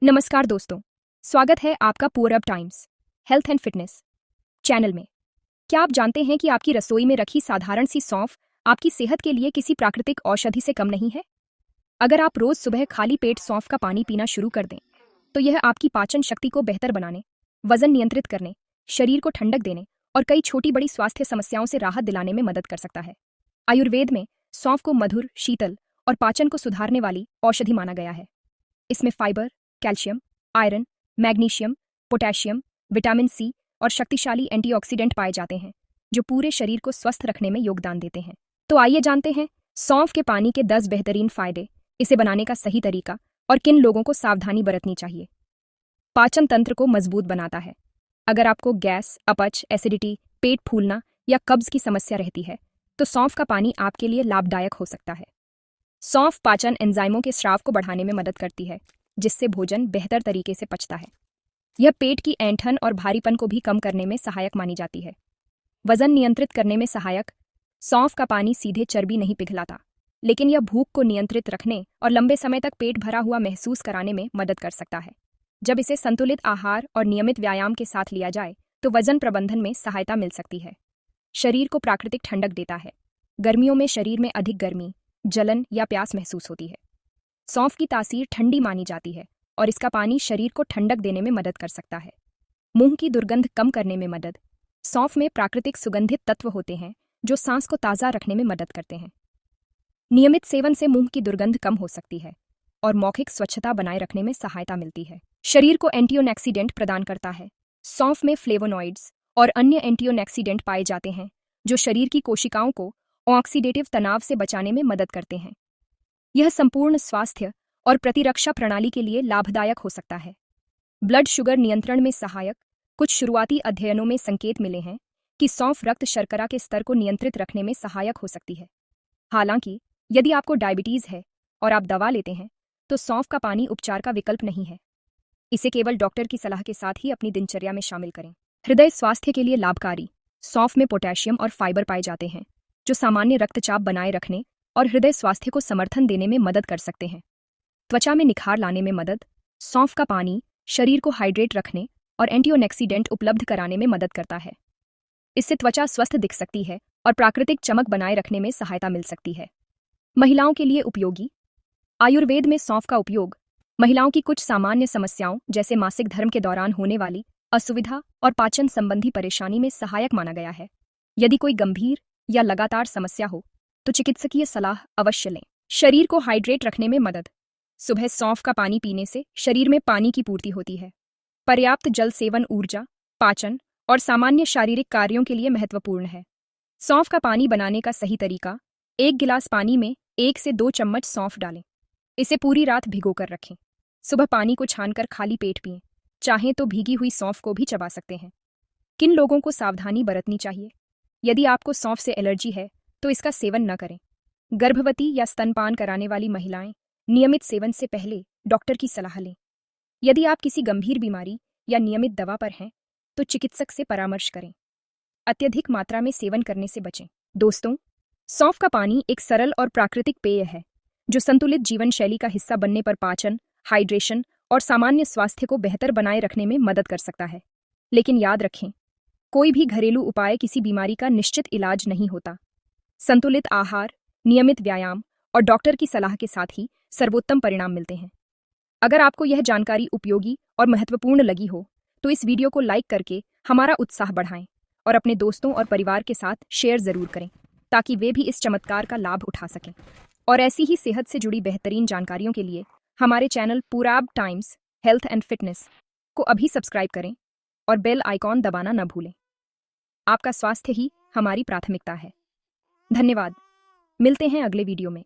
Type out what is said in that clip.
नमस्कार दोस्तों, स्वागत है आपका पूरब times health and fitness channel में। क्या आप जानते हैं कि आपकी रसोई में रखी साधारण सी सौंफ आपकी सेहत के लिए किसी प्राकृतिक औषधि से कम नहीं है? अगर आप रोज सुबह खाली पेट सौंफ का पानी पीना शुरू कर दें, तो यह आपकी पाचन शक्ति को बेहतर बनाने, वजन नियंत्रित करने, शरीर को ठंडक देने और कई छोटी बड़ी स्वास्थ्य समस्याओं से राहत दिलाने में मदद कर सकता है। आयुर्वेद में सौंफ को मधुर, शीतल और पाचन को सुधारने वाली औषधि माना गया है। इसमें fibre, calcium, iron, magnesium, potassium, vitamin C और शक्तिशाली एंटीऑक्सीडेंट पाए जाते हैं, जो पूरे शरीर को स्वस्थ रखने में योगदान देते हैं। तो आइए जानते हैं सौंफ के पानी के 10 बेहतरीन फायदे, इसे बनाने का सही तरीका और किन लोगों को सावधानी बरतनी चाहिए। पाचन तंत्र को मजबूत बनाता है। अगर आपको गैस, अपच, एसिडिटी, पेट फूलना या कब्ज की समस्या रहती है, तो सौंफ का पानी आपके लिए लाभदायक हो सकता है। सौंफ पाचन एंजाइमों के स्राव को बढ़ाने में मदद करती है, जिससे भोजन बेहतर तरीके से पचता है। यह पेट की ऐंठन और भारीपन को भी कम करने में सहायक मानी जाती है। वजन नियंत्रित करने में सहायक। सौंफ का पानी सीधे चर्बी नहीं पिघलाता, लेकिन यह भूख को नियंत्रित रखने और लंबे समय तक पेट भरा हुआ महसूस कराने में मदद कर सकता है। जब इसे संतुलित आहार और नियमित व्यायाम के साथ लिया जाए, तो वजन प्रबंधन में सहायता मिल सकती है। शरीर को प्राकृतिक ठंडक देता है। गर्मियों में शरीर में अधिक गर्मी, जलन या प्यास महसूस होती है। सौंफ की तासीर ठंडी मानी जाती है और इसका पानी शरीर को ठंडक देने में मदद कर सकता है। मुंह की दुर्गंध कम करने में मदद। सौंफ में प्राकृतिक सुगंधित तत्व होते हैं जो सांस को ताज़ा रखने में मदद करते हैं। नियमित सेवन से मुंह की दुर्गंध कम हो सकती है और मौखिक स्वच्छता बनाए रखने में सहायता मिलती है। शरीर को एंटीऑक्सीडेंट प्रदान करता है। सौंफ में फ्लेवोनॉइड्स और अन्य एंटीऑक्सीडेंट पाए जाते हैं, जो शरीर की कोशिकाओं को ऑक्सीडेटिव तनाव से बचाने में मदद करते हैं। यह संपूर्ण स्वास्थ्य और प्रतिरक्षा प्रणाली के लिए लाभदायक हो सकता है। ब्लड शुगर नियंत्रण में सहायक। कुछ शुरुआती अध्ययनों में संकेत मिले हैं कि सौंफ रक्त शर्करा के स्तर को नियंत्रित रखने में सहायक हो सकती है। हालांकि यदि आपको डायबिटीज है और आप दवा लेते हैं, तो सौंफ का पानी उपचार का विकल्प नहीं है। इसे केवल डॉक्टर की सलाह के साथ ही अपनी दिनचर्या में शामिल करें। हृदय स्वास्थ्य के लिए लाभकारी। सौंफ में पोटेशियम और फाइबर पाए जाते हैं, जो सामान्य रक्तचाप बनाए रखने और हृदय स्वास्थ्य को समर्थन देने में मदद कर सकते हैं। त्वचा में निखार लाने में मदद। सौंफ का पानी शरीर को हाइड्रेट रखने और एंटीऑक्सीडेंट उपलब्ध कराने में मदद करता है। इससे त्वचा स्वस्थ दिख सकती है और प्राकृतिक चमक बनाए रखने में सहायता मिल सकती है। महिलाओं के लिए उपयोगी। आयुर्वेद में सौंफ का उपयोग महिलाओं की कुछ सामान्य समस्याओं जैसे मासिक धर्म के दौरान होने वाली असुविधा और पाचन संबंधी परेशानी में सहायक माना गया है। यदि कोई गंभीर या लगातार समस्या हो, तो चिकित्सकीय सलाह अवश्य लें। शरीर को हाइड्रेट रखने में मदद। सुबह सौंफ का पानी पीने से शरीर में पानी की पूर्ति होती है। पर्याप्त जल सेवन ऊर्जा, पाचन और सामान्य शारीरिक कार्यों के लिए महत्वपूर्ण है। सौंफ का पानी बनाने का सही तरीका: 1 गिलास पानी में 1 से 2 चम्मच सौंफ डालें। इसे पूरी रात भिगोकर रखें। सुबह पानी को छानकर खाली पेट पिएं। चाहें तो भीगी हुई सौंफ को भी चबा सकते हैं। किन लोगों को सावधानी बरतनी चाहिए? यदि आपको सौंफ से एलर्जी है, तो इसका सेवन न करें। गर्भवती या स्तनपान कराने वाली महिलाएं नियमित सेवन से पहले डॉक्टर की सलाह लें। यदि आप किसी गंभीर बीमारी या नियमित दवा पर हैं, तो चिकित्सक से परामर्श करें। अत्यधिक मात्रा में सेवन करने से बचें। दोस्तों, सौंफ का पानी एक सरल और प्राकृतिक पेय है, जो संतुलित जीवन शैली का हिस्सा बनने पर पाचन, हाइड्रेशन और सामान्य स्वास्थ्य को बेहतर बनाए रखने में मदद कर सकता है। लेकिन याद रखें, कोई भी घरेलू उपाय किसी बीमारी का निश्चित इलाज नहीं होता। संतुलित आहार, नियमित व्यायाम और डॉक्टर की सलाह के साथ ही सर्वोत्तम परिणाम मिलते हैं। अगर आपको यह जानकारी उपयोगी और महत्वपूर्ण लगी हो, तो इस वीडियो को लाइक करके हमारा उत्साह बढ़ाएं और अपने दोस्तों और परिवार के साथ शेयर जरूर करें, ताकि वे भी इस चमत्कार का लाभ उठा सकें। और ऐसी ही सेहत से जुड़ी बेहतरीन जानकारियों के लिए हमारे चैनल पूरब टाइम्स हेल्थ एंड फिटनेस को अभी सब्सक्राइब करें और बेल आइकॉन दबाना न भूलें। आपका स्वास्थ्य ही हमारी प्राथमिकता है। धन्यवाद। मिलते हैं अगले वीडियो में।